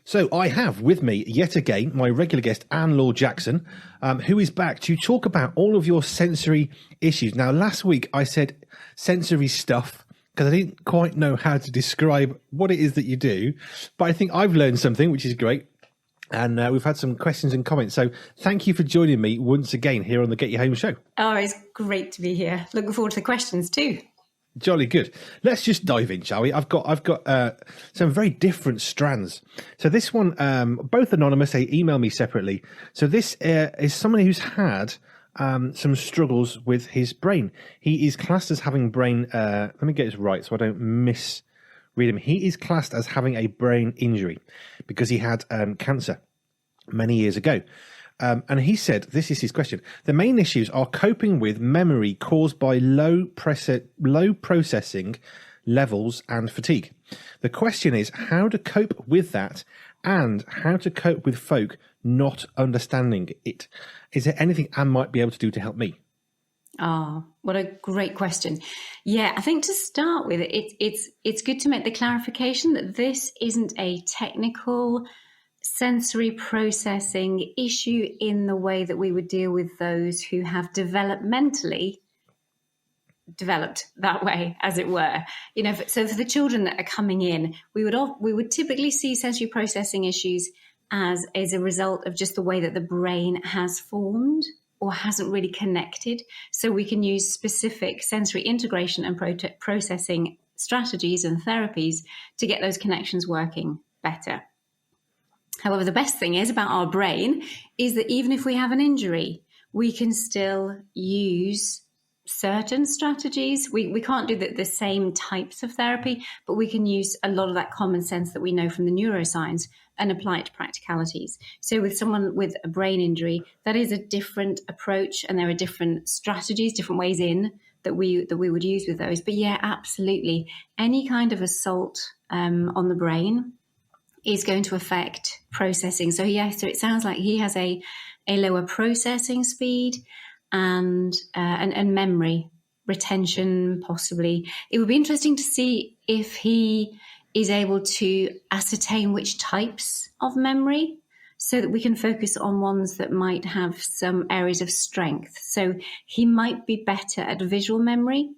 So I have with me yet again my regular guest, Laure Jackson, who is back to talk about all of your sensory issues. Now, last week I said sensory stuff because I didn't quite know how to describe what it is that you do, but I think I've learned something, which is great. And we've had some questions and comments. So thank you for joining me once again here on the Get You Home show. Oh, it's great to be here. Looking forward to the questions too. Jolly good. Let's just dive in, shall we? I've got some very different strands. So this one, both anonymous. They email me separately. So this is somebody who's had some struggles with his brain. He is classed as having brain. Let me get this right so I don't misread him. He is classed as having a brain injury because he had cancer many years ago. And he said, this is his question, the main issues are coping with memory caused by low processing levels and fatigue. The question is how to cope with that and how to cope with folk not understanding it. Is there anything Anne might be able to do to help me? Oh, what a great question. Yeah, I think to start with, it's good to make the clarification that this isn't a technical sensory processing issue in the way that we would deal with those who have developmentally developed that way, as it were. You know, so for the children that are coming in, we would typically see sensory processing issues as a result of just the way that the brain has formed or hasn't really connected. So we can use specific sensory integration and processing strategies and therapies to get those connections working better. However, the best thing is about our brain is that even if we have an injury, we can still use certain strategies. We can't do the same types of therapy, but we can use a lot of that common sense that we know from the neuroscience and apply it to practicalities. So with someone with a brain injury, that is a different approach, and there are different strategies, different ways in that we would use with those. But yeah, absolutely. Any kind of assault on the brain is going to affect processing. So so it sounds like he has a lower processing speed and memory retention, possibly. It would be interesting to see if he is able to ascertain which types of memory so that we can focus on ones that might have some areas of strength. So he might be better at visual memory.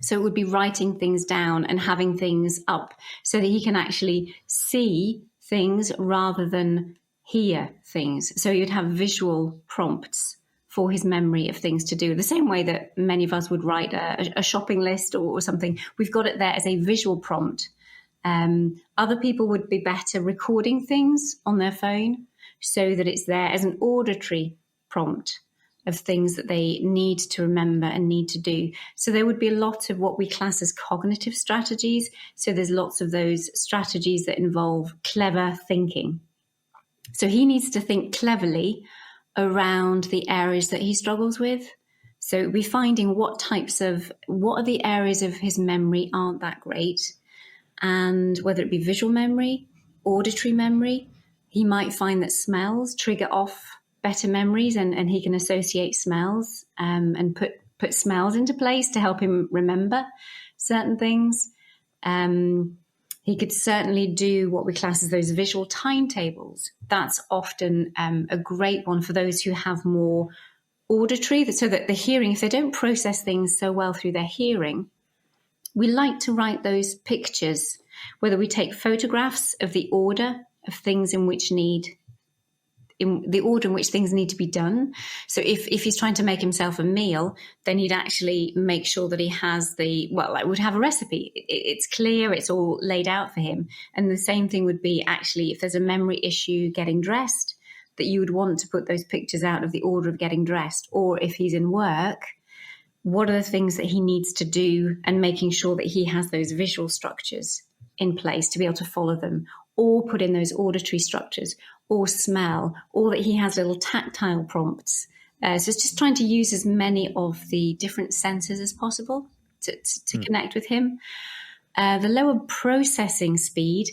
So it would be writing things down and having things up so that he can actually see things rather than hear things. So you'd have visual prompts for his memory of things to do. The same way that many of us would write a shopping list or something. We've got it there as a visual prompt. Other people would be better recording things on their phone so that it's there as an auditory prompt of things that they need to remember and need to do. So there would be a lot of what we class as cognitive strategies. So there's lots of those strategies that involve clever thinking. So he needs to think cleverly around the areas that he struggles with. So we're finding what are the areas of his memory aren't that great. And whether it be visual memory, auditory memory, he might find that smells trigger off better memories, and he can associate smells and put smells into place to help him remember certain things. He could certainly do what we class as those visual timetables. That's often a great one for those who have more auditory, so that the hearing, if they don't process things so well through their hearing, we like to write those pictures, whether we take photographs of the order of things in the order in which things need to be done. So if he's trying to make himself a meal, then he'd actually make sure that he has would have a recipe. It's clear, it's all laid out for him. And the same thing would be actually if there's a memory issue getting dressed, that you would want to put those pictures out of the order of getting dressed. Or if he's in work, what are the things that he needs to do, and making sure that he has those visual structures in place to be able to follow them, or put in those auditory structures, or smell, or that he has little tactile prompts. So it's just trying to use as many of the different senses as possible to connect with him. The lower processing speed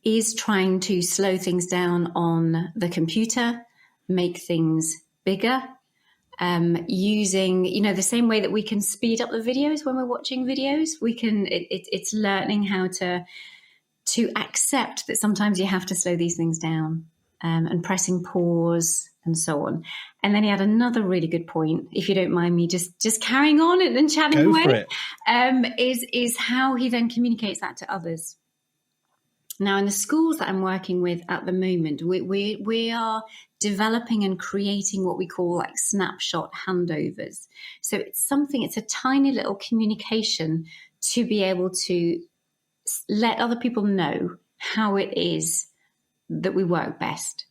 is trying to slow things down on the computer, make things bigger, using, the same way that we can speed up the videos when we're watching videos. It's learning how to to accept that sometimes you have to slow these things down, and pressing pause and so on. And then he had another really good point, if you don't mind me just carrying on and chatting Go away, for it. is how he then communicates that to others. Now, in the schools that I'm working with at the moment, we are developing and creating what we call like snapshot handovers. So it's a tiny little communication to be able to let other people know how it is that we work best.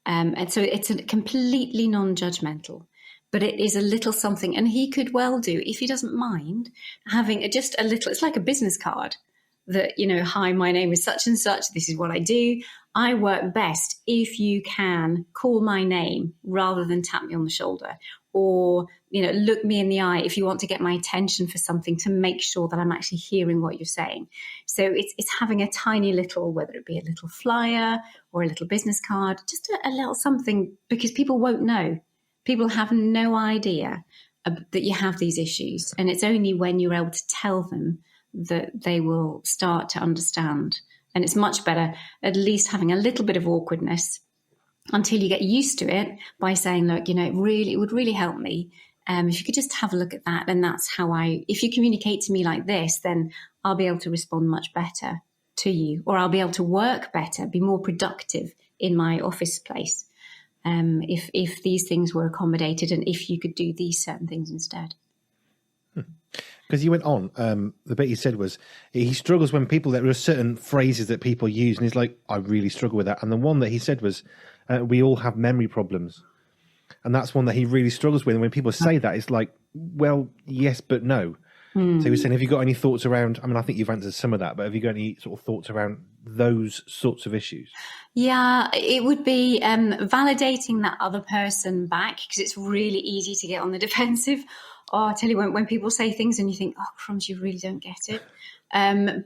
And so it's a completely non-judgmental, but it is a little something. And he could well do, if he doesn't mind, having just a little, it's like a business card that, hi, my name is such and such. This is what I do. I work best if you can call my name rather than tap me on the shoulder, or, look me in the eye if you want to get my attention for something, to make sure that I'm actually hearing what you're saying. So it's having a tiny little, whether it be a little flyer or a little business card, just a little something, because people won't know. People have no idea that you have these issues. And it's only when you're able to tell them that they will start to understand. And it's much better at least having a little bit of awkwardness until you get used to it, by saying, look, it would really help me if you could just have a look at that. And that's how if you communicate to me like this, then I'll be able to respond much better to you, or I'll be able to work better, be more productive in my office place. If these things were accommodated, and if you could do these certain things instead. Because you went on, the bit you said was he struggles when there are certain phrases that people use, and he's like, I really struggle with that. And the one that he said was, we all have memory problems. And that's one that he really struggles with. And when people say that, it's like, well, yes, but no. So he was saying, have you got any thoughts around, I think you've answered some of that, but have you got any sort of thoughts around those sorts of issues? Yeah, it would be validating that other person back, because it's really easy to get on the defensive. Oh, I tell you, when people say things and you think, oh, crumbs, you really don't get it.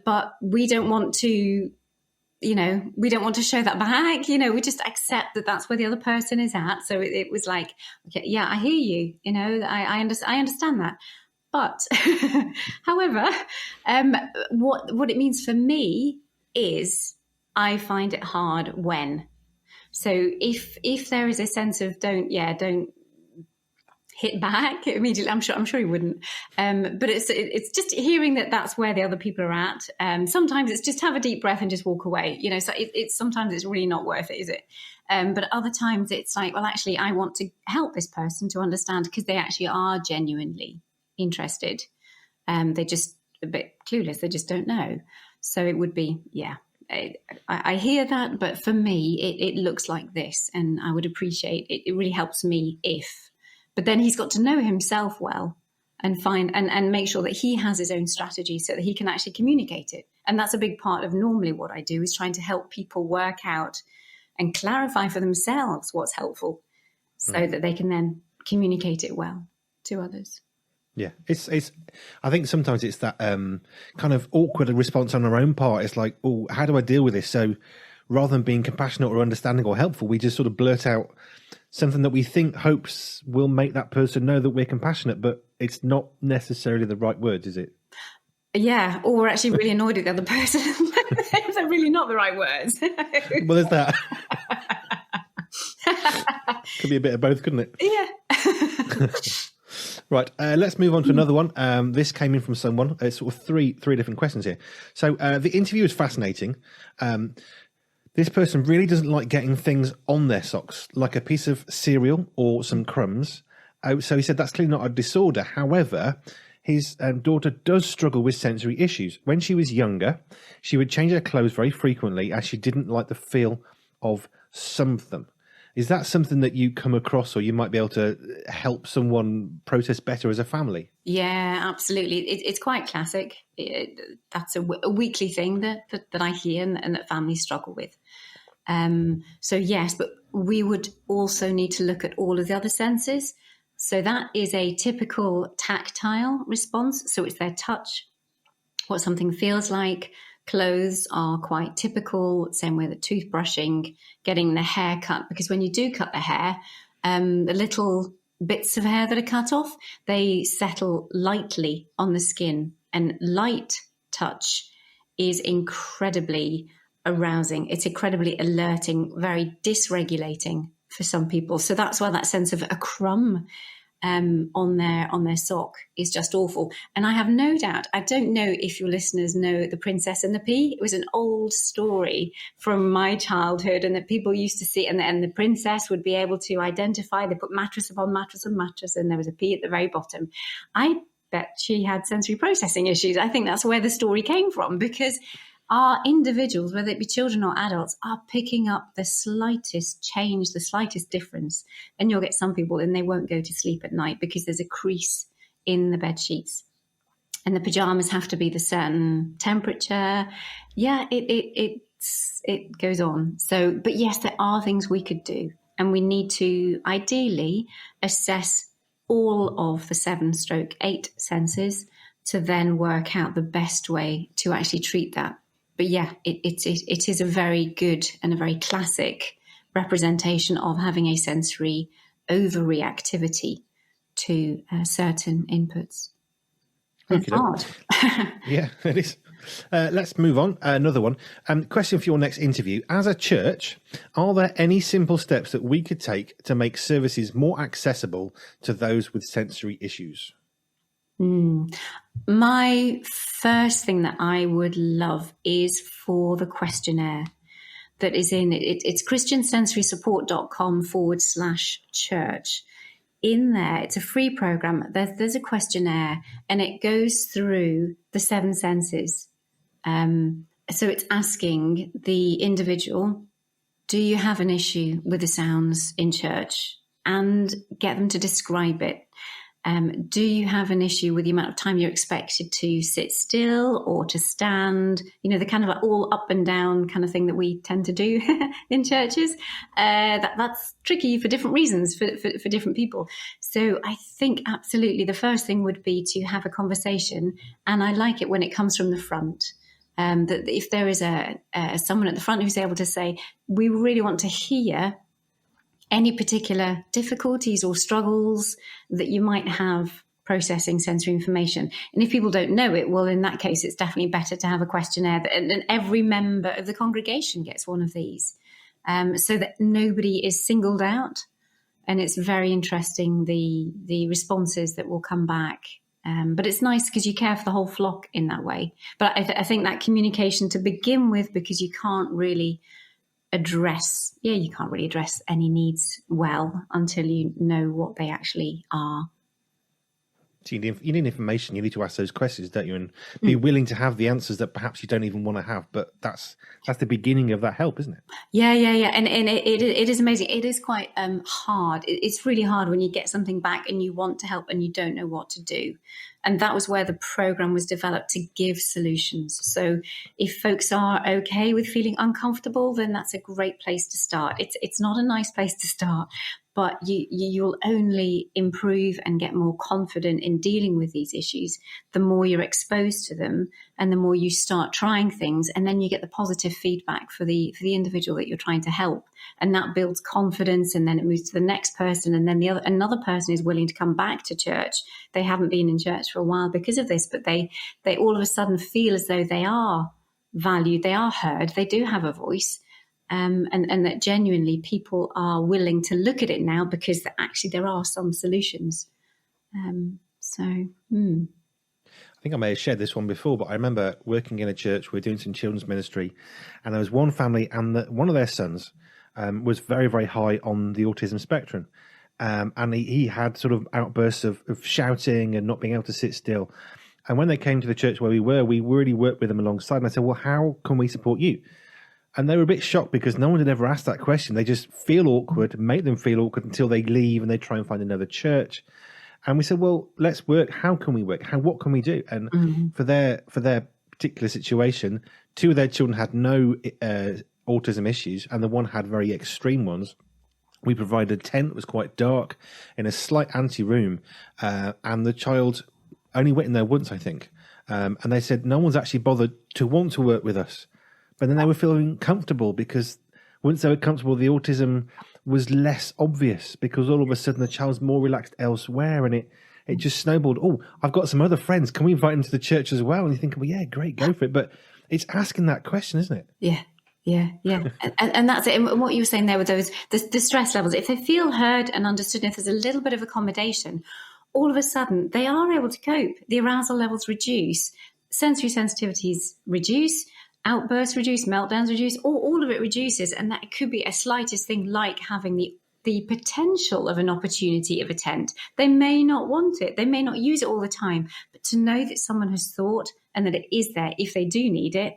But we don't want to, we don't want to show that back. We just accept that that's where the other person is at. So it was like, okay, yeah, I hear you. I understand that. But however, what it means for me is I find it hard when. So if there is a sense of don't hit back immediately, I'm sure he wouldn't. But it's just hearing that that's where the other people are at. Sometimes it's just have a deep breath and just walk away. So it's sometimes it's really not worth it, is it? But other times it's like, well, actually, I want to help this person to understand, because they actually are genuinely interested. They're just a bit clueless. They just don't know. So it would be, yeah. I hear that, but for me, it looks like this, and I would appreciate it. It really helps me but then he's got to know himself well and find and make sure that he has his own strategy so that he can actually communicate it. And that's a big part of normally what I do, is trying to help people work out and clarify for themselves what's helpful, so that they can then communicate it well to others. Yeah, it's. I think sometimes it's that kind of awkward response on our own part. It's like, oh, how do I deal with this? So rather than being compassionate or understanding or helpful, we just sort of blurt out something that we think hopes will make that person know that we're compassionate, but it's not necessarily the right words, is it? Yeah, or we're actually really annoyed at the other person. They're really not the right words. Well, there's that. Could be a bit of both, couldn't it? Yeah. Right, let's move on to another one. This came in from someone. It's sort of three different questions here. So the interview is fascinating. This person really doesn't like getting things on their socks, like a piece of cereal or some crumbs. So he said that's clearly not a disorder. However, his daughter does struggle with sensory issues. When she was younger, she would change her clothes very frequently as she didn't like the feel of some of them. Is that something that you come across, or you might be able to help someone process better as a family? Yeah, absolutely. It's quite classic. That's a weekly thing that I hear and that families struggle with. So yes, but we would also need to look at all of the other senses. So that is a typical tactile response. So it's their touch, what something feels like. Clothes are quite typical, same way that toothbrushing, getting the hair cut, because when you do cut the hair, the little bits of hair that are cut off, they settle lightly on the skin, and light touch is incredibly arousing. It's incredibly alerting, very dysregulating for some people. So that's why that sense of a crumb on their sock is just awful. And I have no doubt, I don't know if your listeners know The Princess and the Pea. It was an old story from my childhood, and that people used to see, and the princess would be able to identify, they put mattress upon mattress and mattress, and there was a pea at the very bottom. I bet she had sensory processing issues. I think that's where the story came from, because our individuals, whether it be children or adults, are picking up the slightest change, the slightest difference. And you'll get some people, and they won't go to sleep at night because there's a crease in the bed sheets. And the pajamas have to be the certain temperature. Yeah, it goes on. So, but yes, there are things we could do. And we need to ideally assess all of the 7/8 senses to then work out the best way to actually treat that. But yeah, it is a very good and a very classic representation of having a sensory overreactivity to certain inputs. It's hard. Yeah, it is. Let's move on. Another one. Question for your next interview. As a church, are there any simple steps that we could take to make services more accessible to those with sensory issues? My first thing that I would love is for the questionnaire that is in it. It's christiansensorysupport.com/church. In there, it's a free program. There's a questionnaire, and it goes through the 7 senses. So it's asking the individual, do you have an issue with the sounds in church? And get them to describe it. Do you have an issue with the amount of time you're expected to sit still or to stand? You know, the kind of like all up and down kind of thing that we tend to do in churches. That's tricky for different reasons for different people. So I think absolutely the first thing would be to have a conversation. And I like it when it comes from the front. That if there is someone at the front who's able to say, we really want to hear any particular difficulties or struggles that you might have processing sensory information. And if people don't know it, well, in that case, it's definitely better to have a questionnaire and every member of the congregation gets one of these, so that nobody is singled out. And it's very interesting, the responses that will come back. But it's nice because you care for the whole flock in that way. But I think that communication to begin with, because you can't really address any needs well until you know what they actually are. So you need information. You need to ask those questions, don't you? And be willing to have the answers that perhaps you don't even want to have. But that's the beginning of that help, isn't it? Yeah. And it is amazing. It is quite hard. It's really hard when you get something back and you want to help and you don't know what to do. And that was where the program was developed, to give solutions. So if folks are okay with feeling uncomfortable, then that's a great place to start. It's not a nice place to start, but you'll only improve and get more confident in dealing with these issues the more you're exposed to them and the more you start trying things, and then you get the positive feedback for the individual that you're trying to help, and that builds confidence, and then it moves to the next person, and then another person is willing to come back to church. They haven't been in church for a while because of this, but they all of a sudden feel as though they are valued, they are heard, they do have a voice. And that genuinely people are willing to look at it now because actually there are some solutions. I think I may have shared this one before, but I remember working in a church. We were doing some children's ministry, and there was one family, and one of their sons was very, very high on the autism spectrum. And he had sort of outbursts of shouting and not being able to sit still. And when they came to the church where we really worked with them alongside. And I said, well, how can we support you? And they were a bit shocked because no one had ever asked that question. They just feel awkward, make them feel awkward until they leave and they try and find another church. And we said, well, let's work. How can we work? What can we do? And for their particular situation, 2 of their children had no autism issues, and the one had very extreme ones. We provided a tent that was quite dark in a slight ante-room, and the child only went in there once, I think. And they said no one's actually bothered to want to work with us. But then they were feeling comfortable because once they were comfortable, the autism was less obvious because all of a sudden the child's more relaxed elsewhere, and it just snowballed. Oh, I've got some other friends. Can we invite them to the church as well? And you think, well, yeah, great, go for it. But It's asking that question, isn't it? Yeah. And that's it. And what you were saying there with those, the stress levels, if they feel heard and understood, if there's a little bit of accommodation, all of a sudden they are able to cope. The arousal levels reduce, sensory sensitivities reduce, outbursts reduce, meltdowns reduce, all of it reduces. And that could be a slightest thing like having the potential of an opportunity of a tent. They may not want it. They may not use it all the time, but to know that someone has thought and that it is there if they do need it,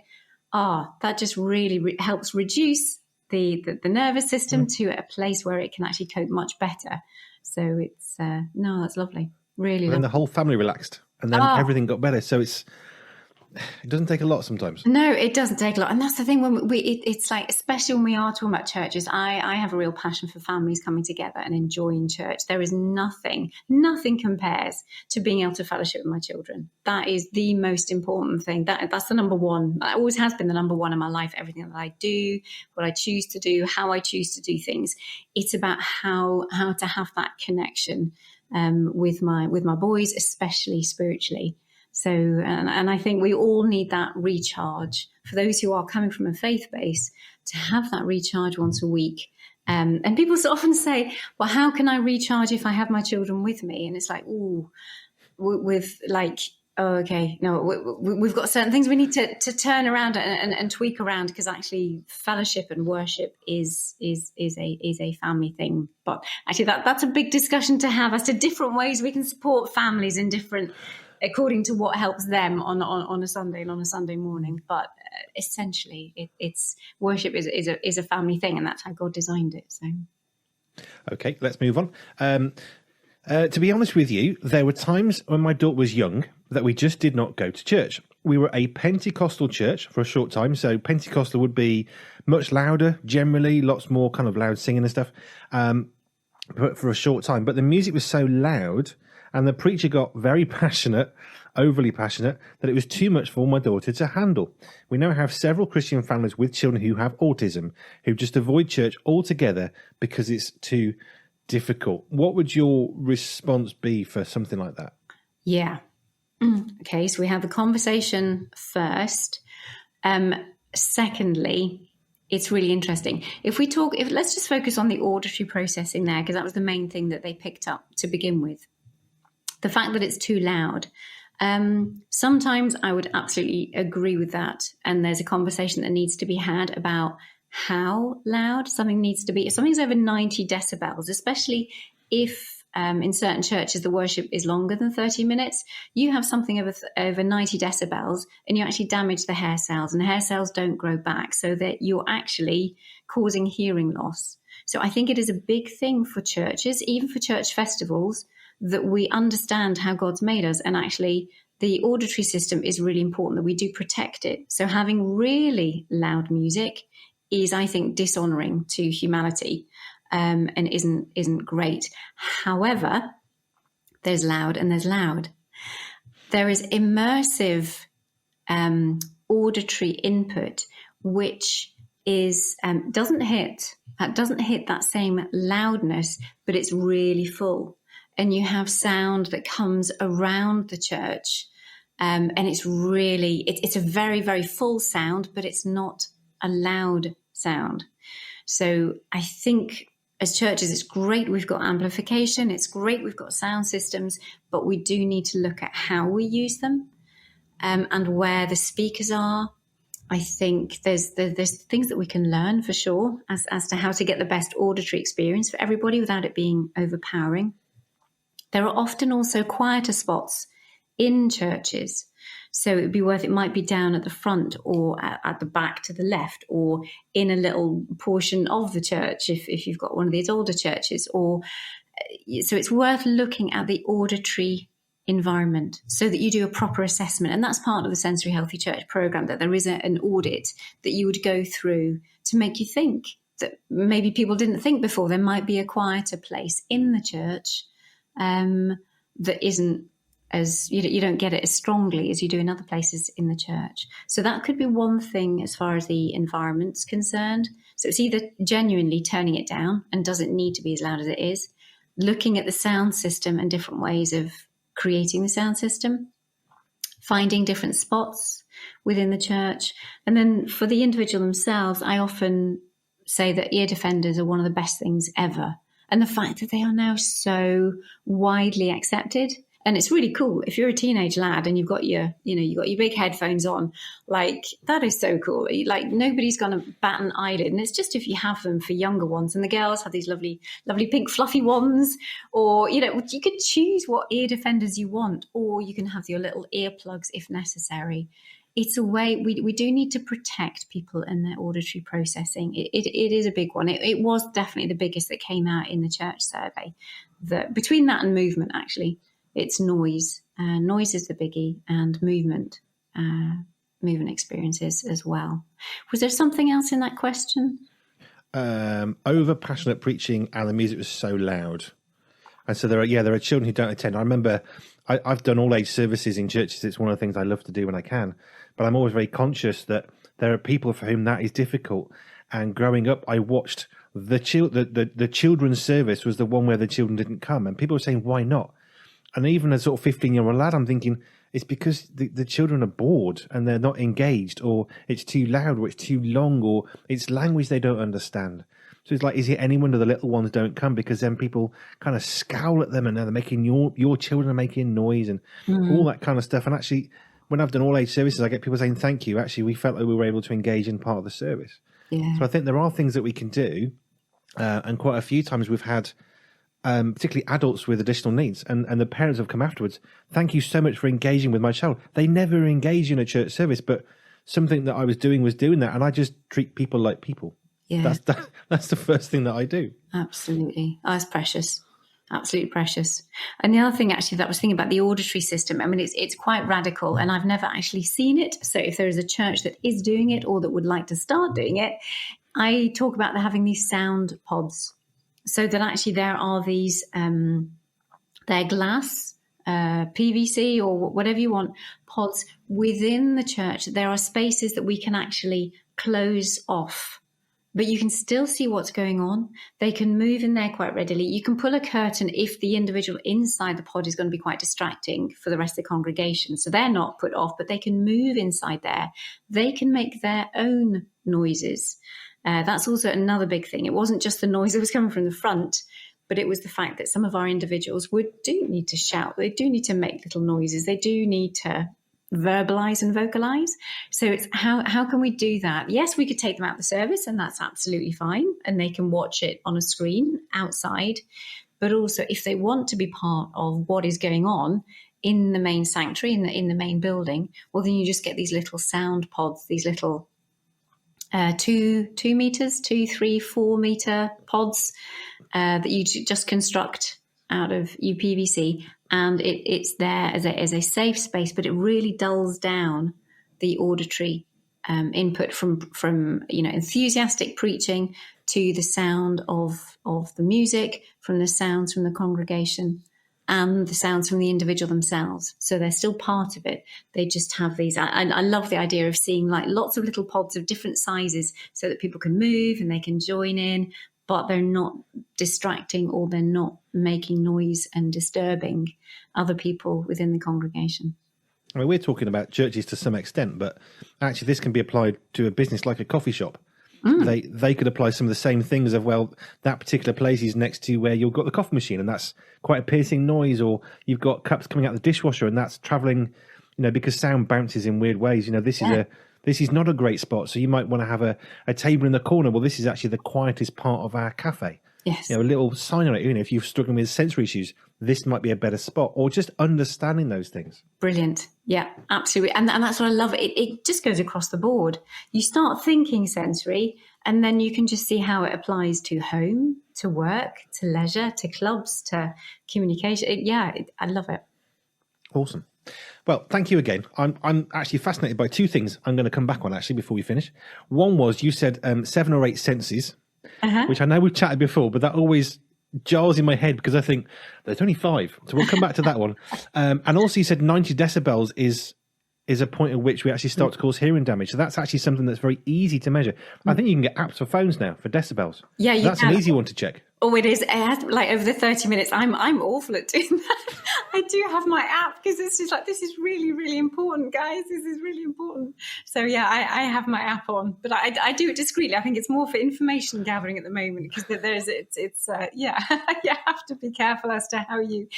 that just really helps reduce the nervous system to a place where it can actually cope much better. So it's, that's lovely. Really lovely. And the whole family relaxed and then everything got better. So it doesn't take a lot sometimes. No, it doesn't take a lot. And that's the thing when it's like, especially when we are talking about churches, I have a real passion for families coming together and enjoying church. There is nothing compares to being able to fellowship with my children. That is the most important thing. That's the number one. That always has been the number one in my life. Everything that I do, what I choose to do, how I choose to do things. It's about how to have that connection with my boys, especially spiritually. So, and I think we all need that recharge for those who are coming from a faith base to have that recharge once a week. And people so often say, well, how can I recharge if I have my children with me? And it's like, okay, no, we've got certain things we need to turn around and tweak around, because actually fellowship and worship is a family thing. But actually that's a big discussion to have as to different ways we can support families in different, according to what helps them on a Sunday and on a Sunday morning. But essentially, it's worship is a family thing, and that's how God designed it. So, okay, let's move on. To be honest with you, there were times when my daughter was young that we just did not go to church. We were a Pentecostal church for a short time, so Pentecostal would be much louder, generally, lots more kind of loud singing and stuff, but for a short time. But the music was so loud, and the preacher got very passionate, overly passionate, that it was too much for my daughter to handle. We now have several Christian families with children who have autism, who just avoid church altogether because it's too difficult. What would your response be for something like that? Yeah. Okay, so we have the conversation first. Secondly, it's really interesting. Let's just focus on the auditory processing there, because that was the main thing that they picked up to begin with. The fact that it's too loud. Sometimes I would absolutely agree with that. And there's a conversation that needs to be had about how loud something needs to be. If something's over 90 decibels, especially if in certain churches the worship is longer than 30 minutes, you have something over 90 decibels and you actually damage the hair cells, and the hair cells don't grow back, so that you're actually causing hearing loss. So I think it is a big thing for churches, even for church festivals, that we understand how God's made us, and actually the auditory system is really important, that we do protect it. So having really loud music is, I think, dishonoring to humanity, and isn't great. However, there's loud and there's loud. There is immersive auditory input, which is doesn't hit that same loudness, but it's really full. And you have sound that comes around the church, and it's really, it's a very, very full sound, but it's not a loud sound. So I think as churches, it's great we've got amplification, it's great we've got sound systems, but we do need to look at how we use them, and where the speakers are. I think there's things that we can learn for sure as to how to get the best auditory experience for everybody without it being overpowering. There are often also quieter spots in churches. So it might be down at the front or at the back to the left, or in a little portion of the church if you've got one of these older churches. So it's worth looking at the auditory environment so that you do a proper assessment. And that's part of the Sensory Healthy Church program, that there is an audit that you would go through to make you think that maybe people didn't think before. There might be a quieter place in the church that isn't as, you don't get it as strongly as you do in other places in the church. So that could be one thing as far as the environment's concerned. So it's either genuinely turning it down, and does it need to be as loud as it is, looking at the sound system and different ways of creating the sound system. finding different spots within the church. And then for the individual themselves, I often say that ear defenders are one of the best things ever. And the fact that they are now so widely accepted. And it's really cool. If you're a teenage lad and you've got your big headphones on, like, that is so cool. Like, nobody's going to bat an eyelid. And it's just if you have them for younger ones. And the girls have these lovely, lovely pink fluffy ones. Or, you could choose what ear defenders you want. Or you can have your little earplugs if necessary. It's a way, we do need to protect people and their auditory processing. It is a big one. It was definitely the biggest that came out in the church survey. Between that and movement, actually, it's noise. Noise is the biggie, and movement experiences as well. Was there something else in that question? Over passionate preaching, and the music was so loud. And so there are children who don't attend. I remember I've done all age services in churches. It's one of the things I love to do when I can. But I'm always very conscious that there are people for whom that is difficult. And growing up, I watched the children's service was the one where the children didn't come. And people were saying, why not? And even as sort of 15-year-old lad, I'm thinking, it's because the children are bored and they're not engaged, or it's too loud, or it's too long, or it's language they don't understand. So it's like, is it any wonder the little ones don't come? Because then people kind of scowl at them, and they're making your children are making noise and all that kind of stuff. And actually, when I've done all age services, I get people saying, thank you. Actually, we felt like we were able to engage in part of the service. Yeah. So I think there are things that we can do. And quite a few times we've had particularly adults with additional needs, and the parents have come afterwards. Thank you so much for engaging with my child. They never engage in a church service, but something that I was doing that. And I just treat people like people. Yeah. That's the first thing that I do. Absolutely. Oh, it's precious. Absolutely precious. And the other thing, actually, that I was thinking about the auditory system, I mean, it's quite radical, and I've never actually seen it. So if there is a church that is doing it or that would like to start doing it, I talk about having these sound pods, so that actually there are these, they're glass, PVC or whatever you want, pods within the church. There are spaces that we can actually close off, but you can still see what's going on. They can move in there quite readily. You can pull a curtain if the individual inside the pod is going to be quite distracting for the rest of the congregation. So they're not put off, but they can move inside there. They can make their own noises. That's also another big thing. It wasn't just the noise that was coming from the front, but it was the fact that some of our individuals do need to shout. They do need to make little noises. They do need to verbalize and vocalize. So it's how can we do that? Yes, we could take them out of the service, and that's absolutely fine, and they can watch it on a screen outside. But also, if they want to be part of what is going on in the main sanctuary, in the main building, well, then you just get these little sound pods, these little 2 meters, 2, 3, 4 meter pods that you just construct out of UPVC, and it's there as a safe space, but it really dulls down the auditory input from enthusiastic preaching to the sound of the music, from the sounds from the congregation, and the sounds from the individual themselves. So they're still part of it. They just have these. I love the idea of seeing like lots of little pods of different sizes so that people can move and they can join in, but they're not distracting or they're not making noise and disturbing other people within the congregation. I mean, we're talking about churches to some extent, but actually this can be applied to a business like a coffee shop. They could apply some of the same things of, well, that particular place is next to where you've got the coffee machine, and that's quite a piercing noise, or you've got cups coming out of the dishwasher and that's traveling, because sound bounces in weird ways. This is not a great spot, so you might want to have a table in the corner. Well, this is actually the quietest part of our cafe. Yes. A little sign on it, if you're struggling with sensory issues, this might be a better spot, or just understanding those things. Brilliant. Yeah, absolutely. And that's what I love. It just goes across the board. You start thinking sensory, and then you can just see how it applies to home, to work, to leisure, to clubs, to communication. I love it. Awesome. Well, thank you again. I'm actually fascinated by 2 things I'm going to come back on, actually, before we finish. One was, you said 7 or 8 senses, which I know we've chatted before, but that always jars in my head because I think there's only 5. So we'll come back to that one. And also you said 90 decibels is is a point at which we actually start to cause hearing damage. So that's actually something that's very easy to measure. I think you can get apps for phones now for decibels. Yeah, you that's can. An easy one to check. Oh, it is. Like over the 30 minutes, I'm awful at doing that. I do have my app because it's just like, this is really, really important, guys. This is really important. So yeah, I have my app on, but I do it discreetly. I think it's more for information gathering at the moment because you have to be careful as to how you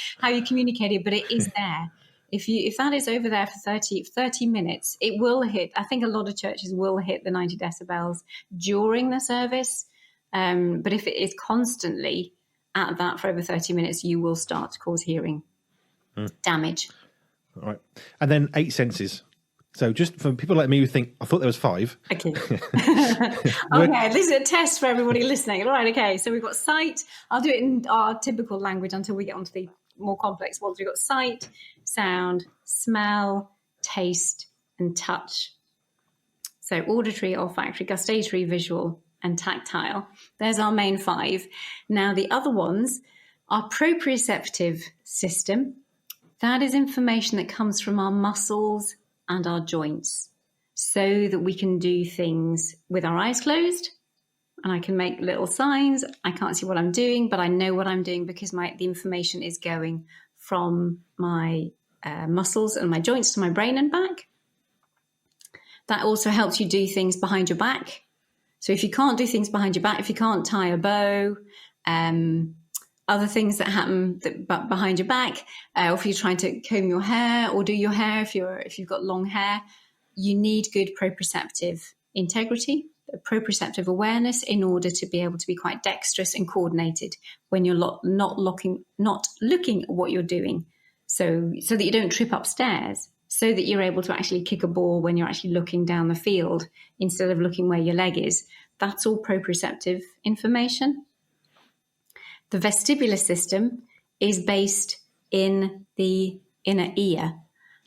communicate it, but it is there. If that is over there for 30 minutes, it will hit. I think a lot of churches will hit the 90 decibels during the service. But if it is constantly at that for over 30 minutes, you will start to cause hearing damage. All right. And then 8 senses. So just for people like me who think, I thought there was 5. Okay. Okay, this is a test for everybody listening. All right, okay. So we've got sight. I'll do it in our typical language until we get onto the more complex ones. We've got sight, sound, smell, taste, and touch. So auditory, olfactory, gustatory, visual, and tactile. There's our main 5. Now the other ones are proprioceptive system. That is information that comes from our muscles and our joints so that we can do things with our eyes closed, and I can make little signs. I can't see what I'm doing, but I know what I'm doing because the information is going from my muscles and my joints to my brain and back. That also helps you do things behind your back. So if you can't do things behind your back, if you can't tie a bow, other things that happen behind your back, or if you're trying to comb your hair or do your hair, if you've got long hair, you need good proprioceptive integrity, proprioceptive awareness in order to be able to be quite dexterous and coordinated when you're not looking at what you're doing, so that you don't trip upstairs, so that you're able to actually kick a ball when you're actually looking down the field instead of looking where your leg is. That's all proprioceptive information. The vestibular system is based in the inner ear.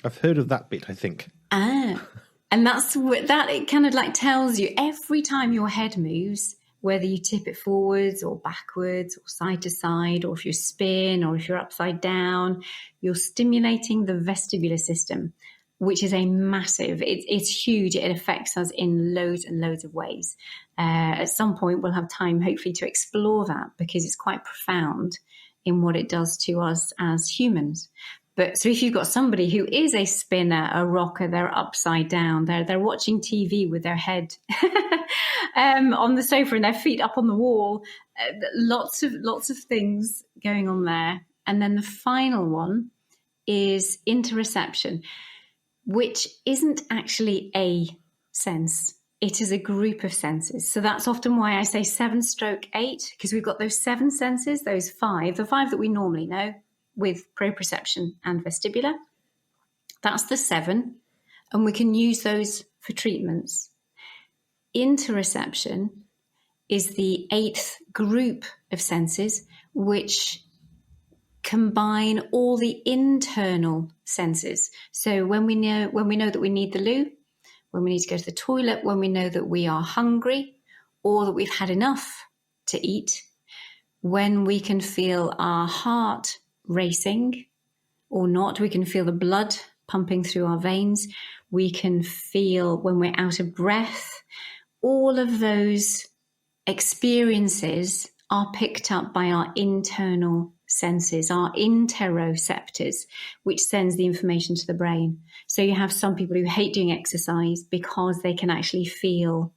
I've heard of that bit, I think. And that's what it kind of like tells you every time your head moves, whether you tip it forwards or backwards or side to side, or if you spin or if you're upside down, you're stimulating the vestibular system, which is it's huge. It affects us in loads and loads of ways. At some point, we'll have time, hopefully, to explore that because it's quite profound in what it does to us as humans. But so if you've got somebody who is a spinner, a rocker, they're upside down, they're watching TV with their head on the sofa and their feet up on the wall, lots of things going on there. And then the final one is interoception, which isn't actually a sense. It is a group of senses. So that's often why I say 7/8, because we've got those 7 senses, the 5 that we normally know with proprioception and vestibular. That's the 7, and we can use those for treatments. Interoception is the 8th group of senses, which combine all the internal senses. So when we know that we need the loo, when we need to go to the toilet, when we know that we are hungry or that we've had enough to eat, when we can feel our heart racing or not, we can feel the blood pumping through our veins, we can feel when we're out of breath. All of those experiences are picked up by our internal senses, our interoceptors, which sends the information to the brain. So you have some people who hate doing exercise because they can actually feel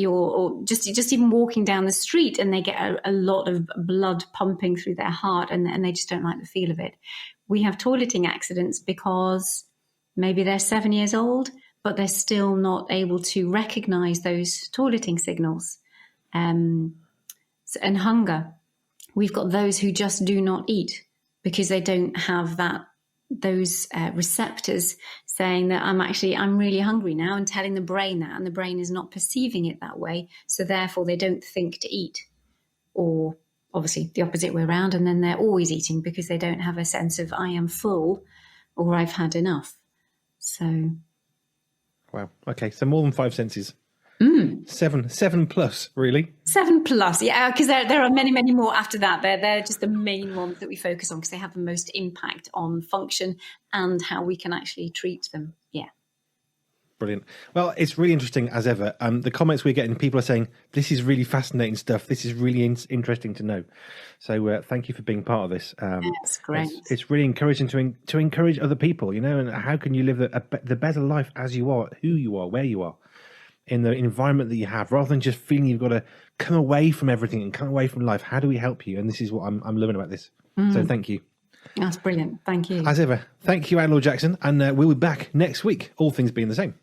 or just even walking down the street and they get a lot of blood pumping through their heart and they just don't like the feel of it. We have toileting accidents because maybe they're 7 years old, but they're still not able to recognize those toileting signals. And hunger. We've got those who just do not eat because they don't have those receptors saying that I'm really hungry now, and telling the brain that, and the brain is not perceiving it that way. So therefore they don't think to eat, or obviously the opposite way around. And then they're always eating because they don't have a sense of I am full or I've had enough. So. Wow. Okay. So more than 5 senses. 7 plus, really. 7 plus, yeah, because there are many, many more after that. They're just the main ones that we focus on because they have the most impact on function and how we can actually treat them. Yeah. Brilliant. Well, it's really interesting as ever. The comments we're getting, people are saying, this is really fascinating stuff. This is really interesting to know. So thank you for being part of this. That's great. It's really encouraging to encourage other people, and how can you live the better life as you are, who you are, where you are, in the environment that you have, rather than just feeling you've got to come away from everything and come away from life. How do we help you? And this is what I'm learning about this. So thank you. That's brilliant. Thank you. As ever, thank you, Laure Jackson. And we'll be back next week, all things being the same.